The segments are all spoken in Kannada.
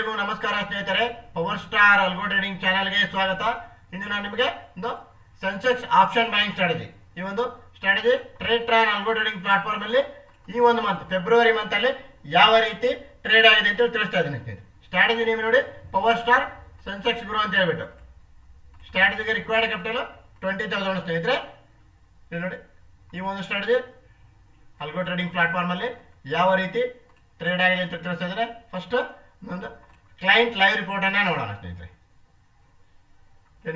ಎಲ್ಲರಿಗೂ ನಮಸ್ಕಾರ ಸ್ನೇಹಿತರೆ. ಪವರ್ ಸ್ಟಾರ್ ಅಲ್ಗೋ ಟ್ರೇಡಿಂಗ್ ಚಾನಲ್ಗೆ ಸ್ವಾಗತ. ಇಂದು ನಾನು ನಿಮಗೆ ಒಂದು ಸೆನ್ಸೆಕ್ಸ್ ಆಪ್ಷನ್ ಬೈಯಿಂಗ್ ಸ್ಟ್ರಾಟಜಿ, ಈ ಒಂದು strategy Tradetron algo trading platform ಅಲ್ಲಿ ಈ ಒಂದು ಮಂತ್ ಫೆಬ್ರವರಿ ಮಂತ್ ಅಲ್ಲಿ ಯಾವ ರೀತಿ ಟ್ರೇಡ್ ಆಗಿದೆ ಅಂತ ತಿಳಿಸ್ತಾ ಇದ್ದೀನಿ ಸ್ನೇಹಿತರೆ. ಸ್ಟ್ರಾಟಜಿ ನೀವು ನೋಡಿ, ಪವರ್ ಸ್ಟಾರ್ ಸೆನ್ಸೆಕ್ಸ್ ಗ್ರೋ ಅಂತ ಹೇಳ್ಬಿಟ್ಟು ಸ್ಟ್ರಾಟಜಿಗೆ ರಿಕ್ವೈರ್ಡ್ ಕ್ಯಾಪಿಟಲ್ 20,000 ಸ್ನೇಹಿತರೆ. ನೋಡಿ, ಈ ಒಂದು ಸ್ಟ್ರಾಟಜಿ ಅಲ್ಗೋ ಟ್ರೇಡಿಂಗ್ ಪ್ಲಾಟ್ಫಾರ್ಮ್ ಅಲ್ಲಿ ಯಾವ ರೀತಿ ಟ್ರೇಡ್ ಆಗಿದೆ ಅಂತ ತಿಳಿಸ್ತಾ ಇದ್ದಾರೆ. ಫಸ್ಟ್ ಒಂದು ಕ್ಲೈಂಟ್ ಲೈವ್ ರಿಪೋರ್ಟ್ ಅನ್ನ ನೋಡೋಣ ಸ್ನೇಹಿತರೆ.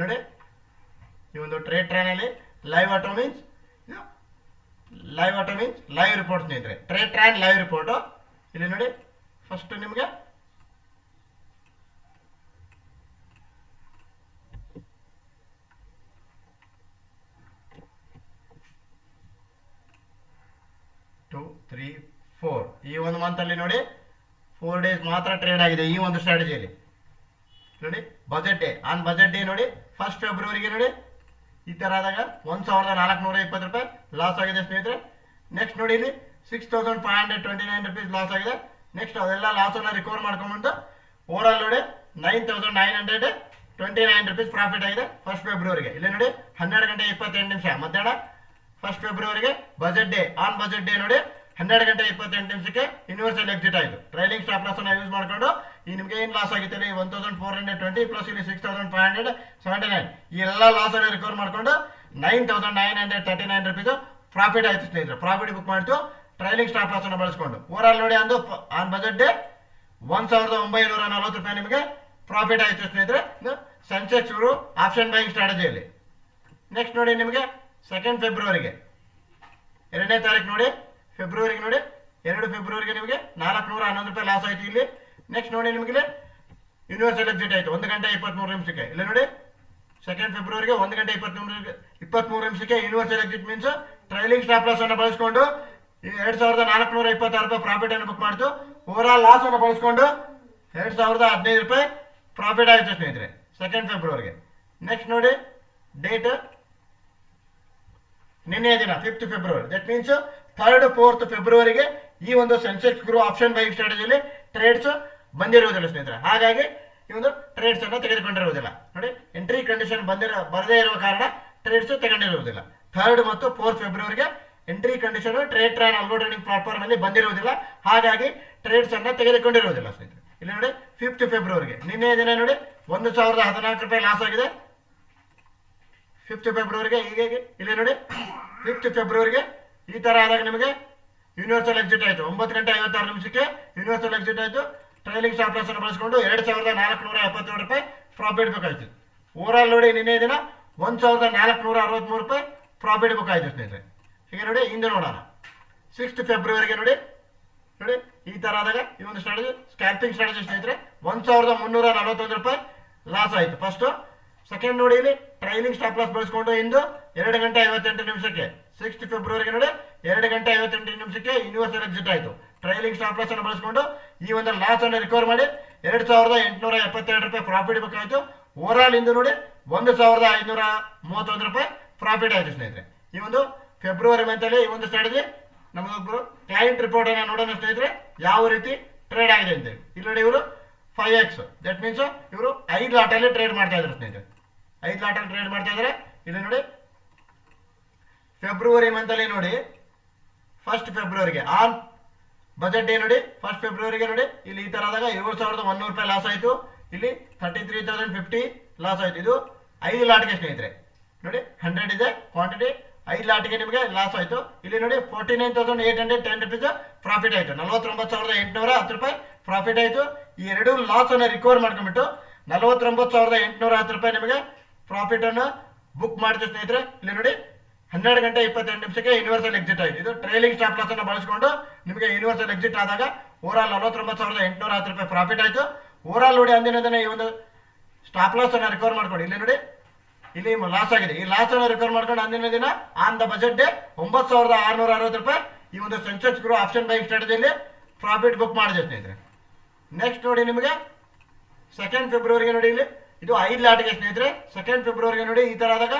ನೋಡಿ, ಈ ಒಂದು ಟ್ರೇಡ್ ಟ್ರಾನ್ ಅಲ್ಲಿ live auto means live report ಸ್ನೇಹಿತರೆ. ಟ್ರೇಡ್ ಟ್ರಾನ್ ಲೈವ್ ರಿಪೋರ್ಟ್ ಇಲ್ಲಿ ನೋಡಿ. ಫಸ್ಟ್ ನಿಮಗೆ ಈ ಒಂದು ಮಂತ್ ಅಲ್ಲಿ ನೋಡಿ 4 days ಮಾತ್ರ ಟ್ರೇಡ್ ಆಗಿದೆ ಈ ಒಂದು ಸ್ಟ್ರಾಟಜಿಯಲ್ಲಿ. ನೋಡಿ, budget day on budget day ನೋಡಿ 1 ಫೆಬ್ರವರಿಗೆ ನೋಡಿ ಈ ತರ ಆದಾಗ 1,420 ರೂಪಾಯಿ ಲಾಸ್ ಆಗಿದೆ ಸ್ನೇಹಿತರೆ. ನೆಕ್ಸ್ಟ್ ನೋಡಿ, ಇಲ್ಲಿ 6,529 ರೂಪೀಸ್ ಲಾಸ್ ಆಗಿದೆ. ನೆಕ್ಸ್ಟ್ ಅದೆಲ್ಲ ಲಾಸ್ ಅನ್ನ ರಿಕವರ್ ಮಾಡ್ಕೊಂಡ್ಬಂದು ಓವರ್ ಆಲ್ ನೋಡಿ 9,929 ರೂಪೀಸ್ ಪ್ರಾಫಿಟ್ ಆಗಿದೆ 1 ಫೆಬ್ರವರಿಗೆ. ಇಲ್ಲಿ ನೋಡಿ 12:28 ಮಧ್ಯಾಹ್ನ 1 ಫೆಬ್ರವರಿಗೆ budget day on budget day ನೋಡಿ 12:28 ಯೂನಿವರ್ಸಲ್ ಎಕ್ಸಿಟ್ ಆಯಿತು. ಟ್ರೈಲಿಂಗ್ ಸ್ಟಾಪ್ ಲಾಸ್ ಅನ್ನ ಯೂಸ್ ಮಾಡಿಕೊಂಡು ಈ ನಿಮಗೆ ಏನು ಲಾಸ್ ಆಗಿತ್ತು ಇಲ್ಲಿ 1,420 ಪ್ಲಸ್ ಇಲ್ಲಿ 6,579 ಈ ಎಲ್ಲ ಲಾಸ್ ಅನ್ನು ರಿಕವರ್ ಮಾಡಿಕೊಂಡು 9,939 ರೂಪೀಸ್ ಪ್ರಾಫಿಟ್ ಆಯಿತು ಸ್ನೇಹಿತರೆ. ಪ್ರಾಫಿಟ್ ಬುಕ್ ಮಾಡಿತು ಟ್ರೈಲಿಂಗ್ ಸ್ಟಾಪ್ ಲಾಸ್ ಅನ್ನು ಬಳಸಿಕೊಂಡು. ಓವರ್ ಆಲ್ ನೋಡಿ ಅಂದು ಆನ್ ಬಜೆಟ್ ಡೇ 1,940 ರೂಪಾಯಿ ನಿಮಗೆ ಪ್ರಾಫಿಟ್ ಆಯಿತು ಸ್ನೇಹಿತರೆ ಸೆನ್ಸೆಕ್ಸ್ ಇವರು ಆಪ್ಷನ್ ಬೈಯಿಂಗ್ ಸ್ಟ್ರಾಟಜಿಯಲ್ಲಿ. ನೆಕ್ಸ್ಟ್ ನೋಡಿ, ನಿಮಗೆ 2 ಫೆಬ್ರವರಿಗೆ 2ನೇ ತಾರೀಕು ನೋಡಿ ಫೆಬ್ರವರಿಗೆ ನೋಡಿ 2 ಫೆಬ್ರವರಿಗೆ ನಿಮಗೆ 411 ರೂಪಾಯಿ ಲಾಸ್ ಆಯಿತು ಇಲ್ಲಿ. ನೆಕ್ಸ್ಟ್ ನೋಡಿ, ನಿಮಗೆ ಯೂನಿವರ್ಸಲ್ ಎಕ್ಸಿಟ್ ಆಯಿತು 1:23 ಇಲ್ಲಿ ನೋಡಿ 2 ಫೆಬ್ರವರಿಗೆ 1:23 universal exit means trailing stop loss ಅನ್ನು ಬಳಸಿಕೊಂಡು 2,426 ರೂಪಾಯಿ ಪ್ರಾಫಿಟ್ ಅನ್ನು ಬುಕ್ ಮಾಡಿತು. ಓವರ್ ಆಲ್ ಲಾಸ್ ಅನ್ನು ಬಳಸಿಕೊಂಡು 2,015 ರೂಪಾಯಿ ಪ್ರಾಫಿಟ್ ಆಯಿತು ಸ್ನೇಹಿತರೆ 2 ಫೆಬ್ರವರಿಗೆ. ನೆಕ್ಸ್ಟ್ ನೋಡಿ, ಡೇಟ್ ನಿನ್ನೆ ದಿನ 5th February. That means 3rd 4th ಫೆಬ್ರವರಿಗೆ ಈ ಒಂದು ಸೆನ್ಸೆಕ್ಸ್ ಗ್ರೋ ಆಪ್ಷನ್ ಬೈಯಿಂಗ್ ಸ್ಟ್ರಾಟಜಿಯಲ್ಲಿ ಟ್ರೇಡ್ಸ್ ಬಂದಿರುವುದಿಲ್ಲ ಸ್ನೇಹಿತರೆ. ಹಾಗಾಗಿ ಈ ಒಂದು ಟ್ರೇಡ್ಸ್ ಅನ್ನು ತೆಗೆದುಕೊಂಡಿರುವುದಿಲ್ಲ. ನೋಡಿ, ಎಂಟ್ರಿ ಕಂಡೀಷನ್ ಬರದೇ ಇರುವ ಕಾರಣ ಟ್ರೇಡ್ಸ್ ತಗೊಂಡಿರುವುದಿಲ್ಲ. 3rd ಮತ್ತು 4th ಫೆಬ್ರವರಿಗೆ entry condition Tradetron algo trading platform ಅಲ್ಲಿ ಬಂದಿರುವುದಿಲ್ಲ. ಹಾಗಾಗಿ ಟ್ರೇಡ್ಸ್ ಅನ್ನ ತೆಗೆದುಕೊಂಡಿರುವುದಿಲ್ಲ ಸ್ನೇಹಿತರೆ. ಇಲ್ಲಿ ನೋಡಿ 5th ಫೆಬ್ರವರಿಗೆ ನಿನ್ನೆ ದಿನ ನೋಡಿ 1,014 ರೂಪಾಯಿ ಲಾಸ್ ಆಗಿದೆ 5th ಫೆಬ್ರವರಿಗೆ. ಹೀಗಾಗಿ ಇಲ್ಲಿ ನೋಡಿ 5th ಫೆಬ್ರವರಿಗೆ ಈ ತರ ಆದಾಗ ನಿಮಗೆ ಯೂನಿವರ್ಸಲ್ ಎಕ್ಸಿಟ್ ಆಯಿತು 9:56 ಯೂನಿವರ್ಸಲ್ ಎಕ್ಸಿಟ್ ಆಯಿತು. ಟ್ರೈಲಿಂಗ್ ಸ್ಟಾಪ್ ಲಾಸ್ ಅನ್ನು ಬಳಸಿಕೊಂಡು 2,477 ರೂಪಾಯಿ ಪ್ರಾಫಿಟ್ ಬುಕ್ ಆಯಿತು. ಓವರ್ ಆಲ್ ನೋಡಿ ನಿನ್ನೆ ದಿನ 1,463 ರೂಪಾಯಿ ಪ್ರಾಫಿಟ್ ಬುಕ್ ಆಯಿತು ಸ್ನೇಹಿತರೆ. ಹೀಗೆ ನೋಡಿ, ಇಂದು ನೋಡೋಣ 6th ಫೆಬ್ರವರಿಗೆ ನೋಡಿ ಈ ತರ ಆದಾಗ ಈ ಒಂದು ಸ್ಟ್ರಾಟಜಿ ಸ್ಕ್ಯಾಲ್ಪಿಂಗ್ ಸ್ಟ್ರಾಟಜಿ ಸ್ನೇಹಿತರೆ 1,341 ರೂಪಾಯಿ ಲಾಸ್ ಆಯಿತು ಫಸ್ಟ್. ಸೆಕೆಂಡ್ ನೋಡಿ, ಇಲ್ಲಿ ಟ್ರೈಲಿಂಗ್ ಸ್ಟಾಪ್ ಲಾಸ್ ಬಳಸಿಕೊಂಡು ಇಂದು 2:58 6th ಫೆಬ್ರವರಿಗೆ ನೋಡಿ 2:58 ಯೂನಿವರ್ಸಲ್ ಎಕ್ಸಿಟ್ ಆಯಿತು. ಟ್ರೈಲಿಂಗ್ ಸ್ಟಾಪ್ ಲಾಸ್ ಅನ್ನು ಬಳಸಿಕೊಂಡು ಈ ಒಂದು ಲಾಸ್ ಅನ್ನು ರಿಕವರ್ ಮಾಡಿ 2,872 ರೂಪಾಯಿ ಪ್ರಾಫಿಟ್ ಬುಕ್ ಆಯಿತು. ಓವರ್ ಆಲ್ ಇಂದು ನೋಡಿ 1,531 ರೂಪಾಯಿ ಪ್ರಾಫಿಟ್ ಆಯಿತು ಸ್ನೇಹಿತರೆ. ಈ ಒಂದು ಫೆಬ್ರವರಿ ಮಂತ್ ಅಲ್ಲಿ ಈ ಒಂದು ಸ್ಟ್ರಾಟಜಿ ನಮಗೊಬ್ಬರು ಕ್ಲೈಂಟ್ ರಿಪೋರ್ಟ್ ಅನ್ನು ನೋಡೋಣ ಸ್ನೇಹಿತರೆ, ಯಾವ ರೀತಿ ಟ್ರೇಡ್ ಆಗಿದೆ ಅಂತೇಳಿ. ಇಲ್ಲಿ ನೋಡಿ, ಇವರು 5x ದಟ್ ಮೀನ್ಸ್ ಇವರು 5 ಲಾಟಲ್ಲಿ ಟ್ರೇಡ್ ಮಾಡ್ತಾ ಇದ್ದಾರೆ ಸ್ನೇಹಿತರೆ. 5 ಲಾಟಲ್ಲಿ ಟ್ರೇಡ್ ಮಾಡ್ತಾ ಇದ್ದಾರೆ. ಇಲ್ಲಿ ನೋಡಿ ಫೆಬ್ರವರಿ ಮಂತ್ ಅಲ್ಲಿ ನೋಡಿ 1 ಫೆಬ್ರವರಿಗೆ ಆನ್ ಬಜೆಟ್ ಡೇ ನೋಡಿ 1 ಫೆಬ್ರವರಿಗೆ ನೋಡಿ ಇಲ್ಲಿ ಈ ತರ ಆದಾಗ 7,100 ರೂಪಾಯಿ ಲಾಸ್ ಆಯಿತು. ಇಲ್ಲಿ 33,050 ಲಾಸ್ ಆಯಿತು. ಇದು 5 ಲಾಟ್ಗೆ ಸ್ನೇಹಿತರೆ. ನೋಡಿ 100 ಇದೆ ಕ್ವಾಂಟಿಟಿ, 5 ಲಾಟ್ಗೆ ನಿಮಗೆ ಲಾಸ್ ಆಯಿತು. ಇಲ್ಲಿ ನೋಡಿ 49,810 ರೂಪೀಸ್ ಪ್ರಾಫಿಟ್ ಆಯಿತು. 49,810 ರೂಪಾಯಿ ಪ್ರಾಫಿಟ್ ಆಯಿತು. ಈ ಎರಡು ಲಾಸ್ ಅನ್ನು ರಿಕವರ್ ಮಾಡ್ಕೊಂಡ್ಬಿಟ್ಟು 49,810 ರೂಪಾಯಿ ನಿಮಗೆ ಪ್ರಾಫಿಟ್ ಅನ್ನು ಬುಕ್ ಮಾಡಿತು ಸ್ನೇಹಿತರೆ. ಇಲ್ಲಿ ನೋಡಿ 12:28 ಯೂನಿವರ್ಸಲ್ ಎಕ್ಸಿಟ್ ಆಯಿತು. ಇದು ಟ್ರೈಲಿಂಗ್ ಸ್ಟಾಪ್ ಲಾಸ್ ಅನ್ನು ಬಳಸಿಕೊಂಡು ನಿಮಗೆ ಯೂನಿವರ್ಸಲ್ ಎಕ್ಸಿಟ್ ಆದಾಗ ಓವರ್ ಆಲ್ 49,810 ರೂಪಾಯಿ ಪ್ರಾಫಿಟ್ ಆಯಿತು. ಓವರ್ ಆಲ್ ನೋಡಿ ಅಂದಿನ ದಿನ ಈ ಒಂದು ಸ್ಟಾಪ್ ಲಾಸ್ ಅನ್ನು ರಿಕವರ್ ಮಾಡ್ಕೊಂಡು ಇಲ್ಲಿ ನೋಡಿ ಇಲ್ಲಿ ಲಾಸ್ ಆಗಿದೆ. ಈ ಲಾಸ್ ಅನ್ನು ರಿಕವರ್ ಮಾಡ್ಕೊಂಡು ಅಂದಿನ ದಿನ ಆನ್ ದ ಬಜೆಟ್ ಡೇ 9,660 ರೂಪಾಯಿ ಈ ಒಂದು ಸೆನ್ಸೆಕ್ಸ್ ಗ್ರೋ ಆಪ್ಷನ್ ಬೈಯಿಂಗ್ ಸ್ಟ್ರಾಟಜಿಯಲ್ಲಿ ಪ್ರಾಫಿಟ್ ಬುಕ್ ಮಾಡಿದೆ ಸ್ನೇಹಿತರೆ. ನೆಕ್ಸ್ಟ್ ನೋಡಿ, ನಿಮಗೆ 2 ಫೆಬ್ರವರಿಗೆ ನೋಡಿ ಇಲ್ಲಿ ಇದು 5 ಲಾಟ್ಗೆ ಸ್ನೇಹಿತರೆ. 2 ಫೆಬ್ರವರಿಗೆ ನೋಡಿ ಈ ತರ ಆದಾಗ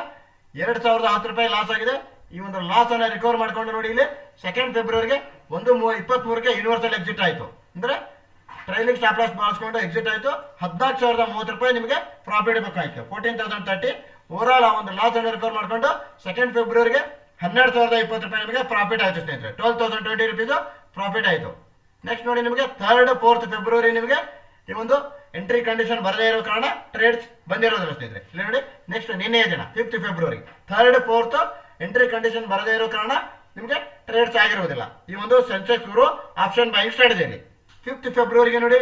2,010 ರೂಪಾಯಿ ಲಾಸ್ ಆಗಿದೆ. ಈ ಒಂದು ಲಾಸ್ ಅನ್ನ ರಿಕವರ್ ಮಾಡ್ಕೊಂಡು ನೋಡಿ ಇಲ್ಲಿ 2 ಫೆಬ್ರವರಿಗೆ 1:23 ಯೂನಿವರ್ಸಲ್ ಎಕ್ಸಿಟ್ ಆಯಿತು. ಅಂದ್ರೆ ಟ್ರೈಲಿಂಗ್ ಸ್ಟಾಪ್ ಲಾಸ್ ಬಳಸ್ಕೊಂಡು ಎಕ್ಸಿಟ್ ಆಯಿತು. 14,030 ನಿಮಗೆ ಪ್ರಾಫಿಟ್ ಬುಕ್ ಆಯಿತು. 14,030 ಓವರಾಲ್ ಆ ಒಂದು ಲಾಸ್ ಅನ್ನು ರಿಕವರ್ ಮಾಡಿಕೊಂಡು 2 ಫೆಬ್ರವರಿಗೆ 12,020 ನಿಮಗೆ ಪ್ರಾಫಿಟ್ ಆಯಿತು ಸ್ನೇಹಿತರೆ. 12,020 ರುಪೀಸ್ ಪ್ರಾಫಿಟ್ ಆಯಿತು. ನೆಕ್ಸ್ಟ್ ನೋಡಿ ನಿಮಗೆ 3rd 4th ಫೆಬ್ರವರಿ ನಿಮಗೆ ಈ ಒಂದು ಎಂಟ್ರಿ ಕಂಡೀಷನ್ ಬರದೇ ಇರೋ ಕಾರಣ ಟ್ರೇಡ್ಸ್ ಬಂದಿರೋದಿಲ್ಲ ಸ್ನೇಹಿತರೆ. ಇಲ್ಲಿ ನೋಡಿ ನೆಕ್ಸ್ಟ್ ನಿನ್ನೆ ದಿನ 5th February 3rd 4th entry condition ಬರದೇ ಇರೋ ಕಾರಣ ನಿಮಗೆ ಟ್ರೇಡ್ಸ್ ಆಗಿರುವುದಿಲ್ಲ ಈ ಒಂದು Sensex Guru option buying ಸ್ಟ್ರಾಟಜಿಯಲ್ಲಿ. 5th ಫೆಬ್ರವರಿಗೆ ನೋಡಿ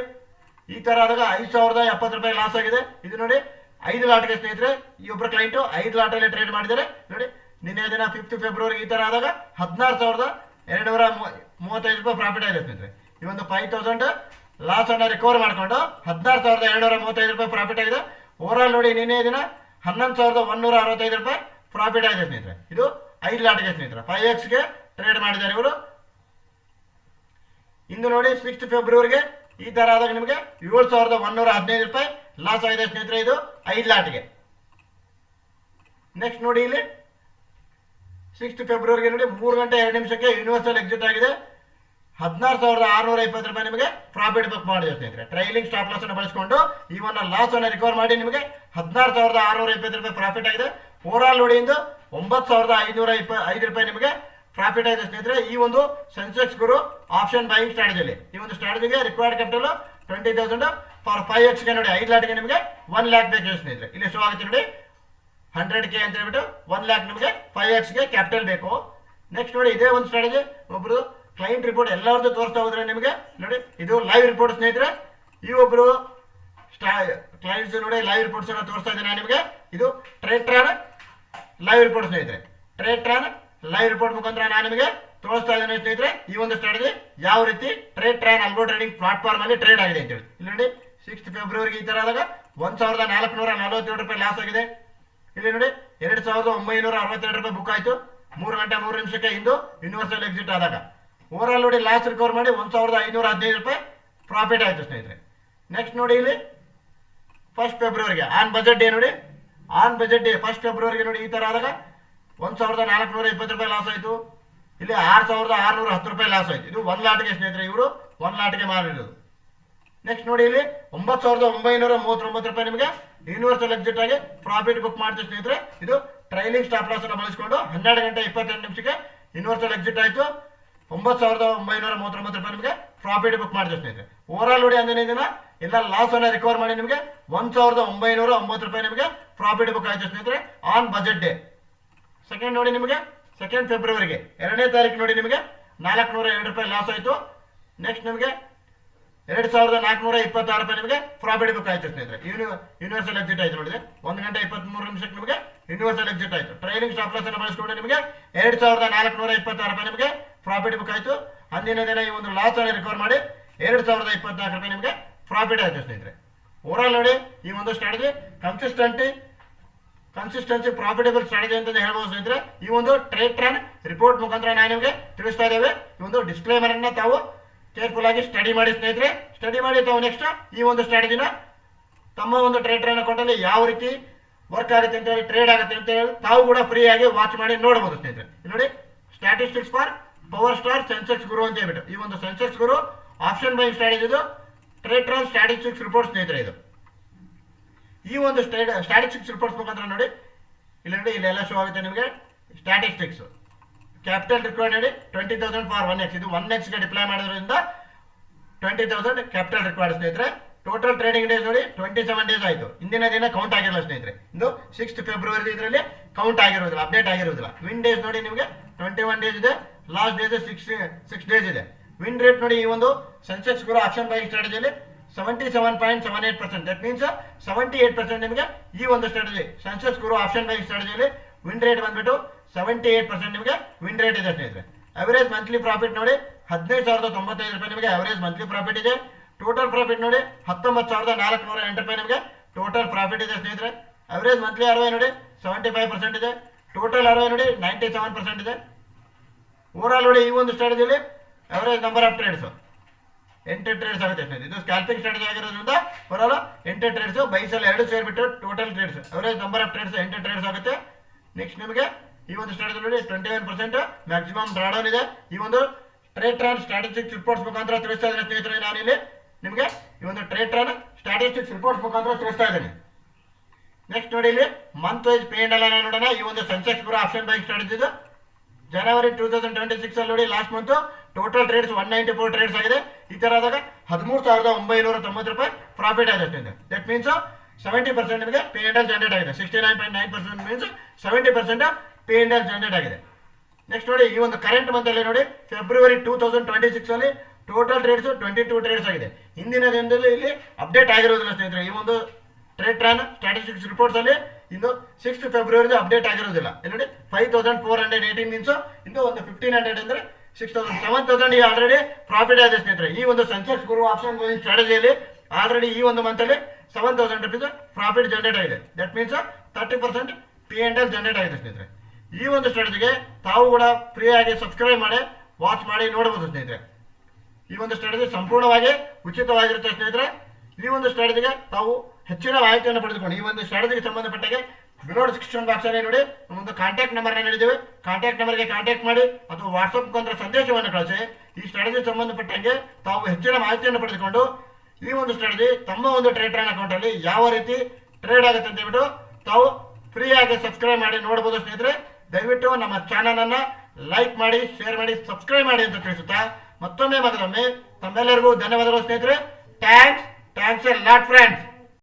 ಈ ತರ ಆದಾಗ 5,070 ರೂಪಾಯಿ ಲಾಸ್ ಆಗಿದೆ. ಇದು ನೋಡಿ 5 ಲಾಟ್ಗೆ ಸ್ನೇಹಿತರೆ ಈ ಒಬ್ಬರು ಕ್ಲೈಂಟು 5 ಲಾಟಲ್ಲಿ ಟ್ರೇಡ್ ಮಾಡಿದ್ದಾರೆ. ನೋಡಿ ನಿನ್ನೆ ದಿನ 5th ಫೆಬ್ರವರಿಗೆ ಈ ತರ ಆದಾಗ 16,235 ರೂಪಾಯಿ ಪ್ರಾಫಿಟ್ ಆಗಿದೆ ಸ್ನೇಹಿತರೆ. ಈ ಒಂದು 5,000 ಲಾಸ್ ಅನ್ನ ರಿಕವರ್ ಮಾಡಿಕೊಂಡು 16,235 ರೂಪಾಯಿ ಪ್ರಾಫಿಟ್ ಆಗಿದೆ. ಓವರಾಲ್ ನೋಡಿ ನಿನ್ನೆ ದಿನ 11,165 ರೂಪಾಯಿ ಪ್ರಾಫಿಟ್ ಆಗಿದೆ ಸ್ನೇಹಿತರೆ. ಇದು 5 ಲಾಟ್ಗೆ ಸ್ನೇಹಿತರೆ 5x ಟ್ರೇಡ್ ಮಾಡಿದ್ದಾರೆ ಇವರು. ಇಂದು ನೋಡಿ 6th ಫೆಬ್ರವರಿಗೆ ಈ ತರ ಆದಾಗ ನಿಮಗೆ 7,115 ರೂಪಾಯಿ ಲಾಸ್ ಆಗಿದೆ ಸ್ನೇಹಿತರೆ. ಇದು 5 ಲಾಟ್ಗೆ. ನೆಕ್ಸ್ಟ್ ನೋಡಿ ಇಲ್ಲಿ 6th ಫೆಬ್ರವರಿಗೆ ನೋಡಿ 3 ಗಂಟೆ 2 ನಿಮಿಷಕ್ಕೆ ಯೂನಿವರ್ಸಲ್ ಎಕ್ಸಿಟ್ ಆಗಿದೆ. 16,620 ರೂಪಾಯಿ ನಿಮಗೆ ಪ್ರಾಫಿಟ್ ಬುಕ್ ಮಾಡಿದೆ ಸ್ನೇಹಿತರೆ. ಟ್ರೈಲಿಂಗ್ ಸ್ಟಾಪ್ ಲಾಸ್ ಅನ್ನು ಬಳಸಿಕೊಂಡು ಈ ಒಂದು ಲಾಸ್ ಅನ್ನು ರಿಕವರ್ ಮಾಡಿ ನಿಮಗೆ 16,620 ರೂಪಾಯಿ ಪ್ರಾಫಿಟ್ ಆಗಿದೆ. ಓವರಾಲ್ ನೋಡಿ ಇಂದು 9,525 ರೂಪಾಯಿ ನಿಮಗೆ ಪ್ರಾಫಿಟ್ ಆಗಿದೆ ಸ್ನೇಹಿತರೆ. ಈ ಒಂದು ಸೆನ್ಸೆಕ್ಸ್ ಗುರು ಆಪ್ಷನ್ ಬೈಯಿಂಗ್ ಸ್ಟ್ರಾಟಜಿಯಲ್ಲಿ ಈ ಒಂದು ಸ್ಟ್ರಾಟಜಿಗೆ ರಿಕ್ವೈರ್ಡ್ ಕ್ಯಾಪಿಟಲ್ 20,000 ಫಾರ್ 5x ನೋಡಿ 5 ಲಾಟ್ಗೆ ನಿಮಗೆ 1 ಲ್ಯಾಕ್ ಬೇಕು ಸ್ನೇಹಿತರೆ. ಇಲ್ಲಿ ಶೋ ಆಗುತ್ತೆ ನೋಡಿ 100K ಅಂತ ಹೇಳ್ಬಿಟ್ಟು 1 ಲ್ಯಾಕ್ ನಿಮಗೆ 5x ಕ್ಯಾಪಿಟಲ್ ಬೇಕು. ನೆಕ್ಸ್ಟ್ ನೋಡಿ ಇದೇ ಒಂದು ಸ್ಟ್ರಾಟಜಿ ಒಬ್ರು ಕ್ಲೈಂಟ್ ರಿಪೋರ್ಟ್ ಎಲ್ಲರದ್ದು ತೋರಿಸ್ತಾ ಹೋದ್ರೆ ನಿಮಗೆ ನೋಡಿ ಇದು ಲೈವ್ ರಿಪೋರ್ಟ್ ಸ್ನೇಹಿತರೆ. ಈ ಒಬ್ರು ಕ್ಲೈಂಟ್ಸ್ ನೋಡಿ ಲೈವ್ ರಿಪೋರ್ಟ್ಸ್ ಅನ್ನು ತೋರಿಸ್ತಾ ಇದ್ದೀನಿ ನಾನು ನಿಮಗೆ. ಇದು ಟ್ರೇಡ್ ಲೈವ್ ರಿಪೋರ್ಟ್ ಸ್ನೇಹಿತರೆ. ಟ್ರೇಡ್ ಲೈವ್ ರಿಪೋರ್ಟ್ ಮುಖಾಂತರ ನಾನು ನಿಮಗೆ ತೋರಿಸ್ತಾ ಇದ್ದೀನಿ ಸ್ನೇಹಿತರೆ. ಈ ಒಂದು ಸ್ಟ್ರಾಟಜಿ ಯಾವ ರೀತಿ ಟ್ರೇಡ್ ಅಲ್ಗೋ ಟ್ರೇಡಿಂಗ್ ಪ್ಲಾಟ್ಫಾರ್ಮ್ ಅಲ್ಲಿ ಟ್ರೇಡ್ ಆಗಿದೆ ಅಂತ ಹೇಳಿ. ಇಲ್ಲಿ ನೋಡಿ 6th ಫೆಬ್ರವರಿಗೆ ಈ ತರ ಆದಾಗ 1,447 ರೂಪಾಯಿ ಲಾಸ್ ಆಗಿದೆ. ಇಲ್ಲಿ ನೋಡಿ 2,962 ರೂಪಾಯಿ ಬುಕ್ ಆಯ್ತು 3 ಗಂಟೆ 3 ನಿಮಿಷಕ್ಕೆ ಇಂದು ಯೂನಿವರ್ಸಲ್ ಎಕ್ಸಿಟ್ ಆದಾಗ. ಓವರಾಲ್ ನೋಡಿ ಲಾಸ್ ರಿಕವರ್ ಮಾಡಿ 1,515 ರೂಪಾಯಿ ಪ್ರಾಫಿಟ್ ಆಯ್ತು ಸ್ನೇಹಿತರೆ. ನೆಕ್ಸ್ಟ್ ನೋಡಿ ಇಲ್ಲಿ 1st ಫೆಬ್ರವರಿಗೆ ಆನ್ ಬಜೆಟ್ ಡೇ ನೋಡಿ ಆನ್ ಬಜೆಟ್ ಡೇ 1st ಫೆಬ್ರವರಿಗೆ ನೋಡಿ ಈ ತರ ಆದಾಗ 1,420 ರೂಪಾಯಿ ಲಾಸ್ ಆಯಿತು. ಇಲ್ಲಿ 6,610 ರೂಪಾಯಿ ಲಾಸ್ ಆಯಿತು. ಇದು 1 ಲಾಟ್ಗೆ ಸ್ನೇಹಿತರೆ ಇವರು 1 ಲಾಟ್ಗೆ ಮಾರಿರೋದು. ನೆಕ್ಸ್ಟ್ ನೋಡಿ ಇಲ್ಲಿ 9,939 ರೂಪಾಯಿ ನಿಮಗೆ ಯೂನಿವರ್ಸಲ್ ಎಕ್ಸಿಟ್ ಆಗಿ ಪ್ರಾಫಿಟ್ ಬುಕ್ ಮಾಡ್ತೀವಿ ಸ್ನೇಹಿತರೆ. ಇದು ಟ್ರೈಲಿಂಗ್ ಸ್ಟಾಪ್ ಲಾಸ್ ಅನ್ನು ಬಳಸಿಕೊಂಡು 12 ಗಂಟೆ 28 ನಿಮಿಷಕ್ಕೆ ಯೂನಿವರ್ಸಲ್ ಎಕ್ಸಿಟ್ ಆಯಿತು. 9,939 ರೂಪಾಯಿ ನಿಮಗೆ ಪ್ರಾಫಿಟ್ ಬುಕ್ ಮಾಡ್ತೀವಿ ಸ್ನೇಹಿತರೆ. ಓವರಾಲ್ ನೋಡಿ ಅಂದಿನ ದಿನ ಎಲ್ಲ ಲಾಸ್ ಅನ್ನ ರಿಕವರ್ ಮಾಡಿ ನಿಮಗೆ 1,909 ರೂಪಾಯಿ ನಿಮಗೆ ಪ್ರಾಫಿಟ್ ಬುಕ್ ಆಯ್ತು ಸ್ನೇಹಿತರೆ ಆನ್ ಬಜೆಟ್ ಡೇ. ಸೆಕೆಂಡ್ ನೋಡಿ ನಿಮಗೆ 2nd ಫೆಬ್ರವರಿಗೆ 2ನೇ ತಾರೀಕು ನೋಡಿ ನಿಮಗೆ 402 ರೂಪಾಯಿ ಲಾಸ್ ಆಯಿತು. ನೆಕ್ಸ್ಟ್ ನಿಮಗೆ 2,426 ರೂಪಾಯಿ ನಿಮಗೆ ಪ್ರಾಫಿಟ್ ಬುಕ್ ಆಯ್ತು ಸ್ನೇಹಿತರೆ. ಯೂನಿವರ್ಸಲ್ ಎಕ್ಸಿಟ್ ಆಯ್ತು ನೋಡಿದ್ರೆ 1 ಗಂಟೆ 23 ನಿಮಿಷಕ್ಕೆ ನಿಮಗೆ ಯೂನಿವರ್ಸಲ್ ಎಕ್ಸಿಟ್ ಆಯಿತು. ಟ್ರೈಲಿಂಗ್ ಸ್ಟಾಪ್ ಲಾಸ್ ಅನ್ನು ಬಳಸಿಕೊಂಡು ನಿಮಗೆ 2,426 ರೂಪಾಯಿ ನಿಮಗೆ ಪ್ರಾಫಿಟ್ ಬುಕ್ ಆಯಿತು. ಅಂದಿನ ದಿನ ಈ ಒಂದು ಲಾಸ್ ಅನ್ನು ರಿಕವರ್ ಮಾಡಿ 2,024 ರೂಪಾಯಿ ನಿಮಗೆ ಪ್ರಾಫಿಟ್ ಆಯಿತು ಸ್ನೇಹಿತರೆ. ಓವರಾಲ್ ನೋಡಿ ಈ ಒಂದು ಸ್ಟ್ರಾಟಜಿ ಕನ್ಸಿಸ್ಟೆನ್ಸಿ ಪ್ರಾಫಿಟೇಬಲ್ ಸ್ಟ್ರಾಟಜಿ ಅಂತ ಹೇಳ್ಬೋದು ಸ್ನೇಹಿತರೆ. ಈ ಒಂದು ಟ್ರೇಡ್ ರಿಪೋರ್ಟ್ ಮುಖಾಂತರ ನಾನು ನಿಮಗೆ ತಿಳಿಸ್ತಾ ಇದ್ದೇವೆ. ಈ ಒಂದು ಡಿಸ್ಕ್ಲೇಮರ್ ಅನ್ನ ತಾವು ಕೇರ್ಫುಲ್ ಆಗಿ ಸ್ಟಡಿ ಮಾಡಿ ಸ್ನೇಹಿತರೆ. ಸ್ಟಡಿ ಮಾಡಿ ತಾವು ನೆಕ್ಸ್ಟ್ ಈ ಒಂದು ಸ್ಟ್ರಾಟಜಿನ ತಮ್ಮ ಒಂದು ಟ್ರೇಡ್ ಅಕೌಂಟಲ್ಲಿ ಯಾವ ರೀತಿ ವರ್ಕ್ ಆಗುತ್ತೆ ಅಂತ ಹೇಳಿ ಟ್ರೇಡ್ ಆಗುತ್ತೆ ಅಂತ ಹೇಳಿ ತಾವು ಕೂಡ ಫ್ರೀ ಆಗಿ ವಾಚ್ ಮಾಡಿ ನೋಡಬಹುದು ಸ್ನೇಹಿತರೆ. ನೋಡಿ statistics for power star Sensex Guru ಅಂತ ಹೇಳ್ಬಿಟ್ಟು ಈ ಒಂದು Sensex Guru option buying strategy ಇದು ಟ್ರೇಡ್ ಸ್ಟ್ಯಾಟಿಸ್ಟಿಕ್ಸ್ ರಿಪೋರ್ಟ್ ಸ್ನೇಹಿತರೆ. ಇದು ಈ ಒಂದು ಸ್ಟ್ಯಾಟಿಸ್ಟಿಕ್ಸ್ ರಿಪೋರ್ಟ್ಸ್ ಮುಖಾಂತರ ನೋಡಿ ಇಲ್ಲಿ ನೋಡಿ ಇಲ್ಲೆಲ್ಲ ಶೋ ಆಗುತ್ತೆ ನಿಮಗೆ ಸ್ಟ್ಯಾಟಿಸ್ಟಿಕ್ಸ್. ಕ್ಯಾಪಿಟಲ್ ರಿಕ್ವೈರ್ಡ್ ನೋಡಿ 20,000 ಫಾರ್ 1x. ಇದು 1xಗೆ ಡಿಪ್ಲೈ ಮಾಡೋದ್ರಿಂದ 20,000 ಕ್ಯಾಪಿಟಲ್ ರಿಕ್ವೈರ್ಡ್ ಸ್ನೇಹಿತರೆ. ಟೋಟಲ್ ಟ್ರೇಡಿಂಗ್ ಡೇಸ್ ನೋಡಿ 27 ಡೇಸ್ ಆಯಿತು. ಇಂದಿನ ದಿನ ಕೌಂಟ್ ಆಗಿರಲ್ಲ ಸ್ನೇಹಿತರೆ. ಇದು 6th ಫೆಬ್ರವರಿ ಇದರಲ್ಲಿ ಕೌಂಟ್ ಆಗಿರೋದಿಲ್ಲ, ಅಪ್ಡೇಟ್ ಆಗಿರೋದಿಲ್ಲ. ವಿನ್ ಡೇಸ್ ನೋಡಿ ನಿಮಗೆ 21 ಡೇಸ್ ಇದೆ, ಲಾಸ್ಟ್ ಡೇಸ್ 6 ಡೇಸ್ ಇದೆ. ವಿನ್ ರೇಟ್ ನೋಡಿ ಈ ಒಂದು Sensex Guru option buying ಸ್ಟ್ರಾಟಜಿಯಲ್ಲಿ 77.78%. That means 78% ನಿಮಗೆ ಈ ಒಂದು strategy Sensex Guru option buying ಸ್ಟ್ರಾಟಜಿಯಲ್ಲಿ win rate ಬಂದ್ಬಿಟ್ಟು 78% ನಿಮಗೆ ವಿನ್ ರೇಟ್ ಇದೆ ಸ್ನೇಹಿತರೆ. ಅವರೇಜ್ ಮಂತ್ಲಿ ಪ್ರಾಫಿಟ್ ನೋಡಿ 15,095 ರೂಪಾಯಿ ನಿಮಗೆ ಅವರೇಜ್ ಮಂತ್ಲಿ ಪ್ರಾಫಿಟ್ ಇದೆ. ಟೋಟಲ್ ಪ್ರಾಫಿಟ್ ನೋಡಿ 19,408 ರೂಪಾಯಿ ನಿಮಗೆ ಟೋಟಲ್ ಪ್ರಾಫಿಟ್ ಇದೆ ಸ್ನೇಹಿತರೆ. ಅವರೇಜ್ ಮಂತ್ಲಿ ROI ನೋಡಿ 75% ಇದೆ. ಟೋಟಲ್ ROI ನೋಡಿ 97% ಇದೆ. ಓವರಾಲ್ ನೋಡಿ ಈ ಒಂದು ಸ್ಟ್ರಾಟಜಿಯಲ್ಲಿ average number of trades 8 trades ಆಗುತ್ತೆ ಸ್ನೇಹಿತರೆ. ಇದು ಸ್ಕ್ಯಾಲ್ಪಿಂಗ್ ಸ್ಟ್ರಾಟಜಿ ಆಗಿರೋದ್ರಿಂದ ಓವರಾಲ್ 8 ಟ್ರೇಡ್ಸ್ ಬೈಸಲ್ಲಿ 2 ಸೇರಿಬಿಟ್ಟು total trades average number of trades 8 trades ಆಗುತ್ತೆ. ನೆಕ್ಸ್ಟ್ ನಿಮಗೆ ಈ ಒಂದು ಸ್ಟ್ರಾಟಜಿ ನೋಡಿ 21% ಮ್ಯಾಕ್ಸಿಮಮ್ ಡ್ರಾಡೌನ್ ಇದೆ. ಈ ಒಂದು ಟ್ರೇಡ್ ಸ್ಟ್ರಾಟಜಿಕ್ ರಿಪೋರ್ಟ್ಸ್ ಮುಖಾಂತರ ತಿಳಿಸ್ತಾ ಇದ್ದೀನಿ ಸ್ನೇಹಿತರೆ ನಾನು ಇಲ್ಲಿ. ನಿಮಗೆ ಈ ಒಂದು ಟ್ರೇಡ್ ಟ್ರೈನ್ ಸ್ಟ್ಯಾಟಿಸ್ಟಿಕ್ಸ್ ರಿಪೋರ್ಟ್ಸ್ ಮುಖಾಂತರ ತಿಳಿಸ್ತಾ ಇದ್ದೀನಿ. ನೆಕ್ಸ್ಟ್ ನೋಡಿ ಇಲ್ಲಿ month wise P and L ಅನ್ನ ನೋಡೋಣ. ಈ ಒಂದು Sensex grow option buy strategy ಇದು ಜನವರಿ 2026 ಅಲ್ಲಿ ನೋಡಿ last month total trades 194 trades ಆಗಿದೆ. ಈ ತರ ಆದಾಗ 13,990 ರೂಪಾಯಿ ಪ್ರಾಫಿಟ್ ಆಗುತ್ತೆ. ದಟ್ ಮೀನ್ಸ್ 70% ನಿಮಗೆ ಪಿ ಅಂಡ್ ಎಲ್ ಜನರೇಟ್ ಆಗಿದೆ. 69.9% means 70% P and L generate ಆಗಿದೆ. ನೆಕ್ಸ್ಟ್ ನೋಡಿ ಈ ಒಂದು ಕರೆಂಟ್ ಮಂತ್ ಅಲ್ಲಿ ನೋಡಿ ಫೆಬ್ರವರಿ 2026 ಅಲ್ಲಿ ಟೋಟಲ್ ಟ್ರೇಡ್ಸ್ 22 ಟ್ರೇಡ್ಸ್ ಆಗಿದೆ. ಹಿಂದಿನ ದಿನದಲ್ಲಿ ಇಲ್ಲಿ ಅಪ್ಡೇಟ್ ಆಗಿರೋದಿಲ್ಲ ಸ್ನೇಹಿತರೆ. ಈ ಒಂದು ಟ್ರೇಡ್ ಟ್ರಾನ್ ಸ್ಟ್ಯಾಟಿಸ್ಟಿಕ್ಸ್ ರಿಪೋರ್ಟ್ಸ್ ಅಲ್ಲಿ ಇನ್ನು 6 ಫೆಬ್ರವರಿ ಅಪ್ಡೇಟ್ ಆಗಿರೋದಿಲ್ಲ. ಇಲ್ಲಿ ನೋಡಿ 5,418 ಮೀನ್ಸ್ ಇಂದು ಒಂದು 1,500 ಅಂದ್ರೆ 6,000 7,000 ಆಲ್ರೆಡಿ ಪ್ರಾಫಿಟ್ ಆಗಿದೆ ಸ್ನೇಹಿತರೆ. ಈ ಒಂದು ಸೆನ್ಸೆಕ್ಸ್ ಗುರು ಆಪ್ಷನ್ ಸ್ಟ್ರಾಟಜಿಯಲ್ಲಿ ಆಲ್ರೆಡಿ ಈ ಒಂದು ಮಂತಲ್ಲಿ 7,000 rupees ಪ್ರಾಫಿಟ್ ಜನರೇಟ್ ಆಗಿದೆ. That means 30% P and L generate ಆಗಿದೆ ಸ್ನೇಹಿತರೆ. ಈ ಒಂದು ಸ್ಟ್ರಾಟಜಿಗೆ ತಾವು ಕೂಡ ಫ್ರೀ ಆಗಿ ಸಬ್ಸ್ಕ್ರೈಬ್ ಮಾಡಿ ವಾಚ್ ಮಾಡಿ ನೋಡಬಹುದು ಸ್ನೇಹಿತರೆ. ಈ ಒಂದು ಸ್ಟ್ರಾಟಜಿ ಸಂಪೂರ್ಣವಾಗಿ ಉಚಿತವಾಗಿರುತ್ತೆ ಸ್ನೇಹಿತರೆ. ಈ ಒಂದು ಸ್ಟ್ರಾಟಜಿಗೆ ತಾವು ಹೆಚ್ಚಿನ ಮಾಹಿತಿಯನ್ನು ಪಡೆದುಕೊಂಡು ಈ ಒಂದು ಸ್ಟ್ರಾಟಜಿಗೆ ಸಂಬಂಧಪಟ್ಟಾಗೆ ಬಿಲೋ ಡಿಸ್ಕ್ರಿಪ್ಷನ್ ಬಾಕ್ಸ್ ಅಲ್ಲಿ ನೋಡಿ ಒಂದು ಕಾಂಟ್ಯಾಕ್ಟ್ ನಂಬರ್ ನೀಡಿದ್ದೇವೆ. ಕಾಂಟ್ಯಾಕ್ಟ್ ನಂಬರ್ಗೆ ಕಾಂಟ್ಯಾಕ್ಟ್ ಮಾಡಿ ಅಥವಾ ವಾಟ್ಸ್ಆಪ್ ಮುಖಾಂತರ ಸಂದೇಶವನ್ನು ಕಳಿಸಿ ಈ ಸ್ಟ್ರಾಟಜಿ ಸಂಬಂಧಪಟ್ಟಂಗೆ ತಾವು ಹೆಚ್ಚಿನ ಮಾಹಿತಿಯನ್ನು ಪಡೆದುಕೊಂಡು ಈ ಒಂದು ಸ್ಟ್ರಾಟಜಿ ತಮ್ಮ ಒಂದು ಟ್ರೇಡ್ ಟ್ರೈನ್ ಅಕೌಂಟ್ ಅಲ್ಲಿ ಯಾವ ರೀತಿ ಟ್ರೇಡ್ ಆಗುತ್ತೆ ಅಂತ ಹೇಳ್ಬಿಟ್ಟು ತಾವು ಫ್ರೀ ಆಗಿ ಸಬ್ಸ್ಕ್ರೈಬ್ ಮಾಡಿ ನೋಡಬಹುದು ಸ್ನೇಹಿತರೆ. ದಯವಿಟ್ಟು ನಮ್ಮ ಚಾನಲ್ ಅನ್ನ ಲೈಕ್ ಮಾಡಿ, ಶೇರ್ ಮಾಡಿ, ಸಬ್ಸ್ಕ್ರೈಬ್ ಮಾಡಿ ಅಂತ ತಿಳಿಸುತ್ತಾ ಮತ್ತೊಮ್ಮೆ ತಮ್ಮೆಲ್ಲರಿಗೂ ಧನ್ಯವಾದಗಳು ಸ್ನೇಹಿತರೆ. Thanks A lot friends.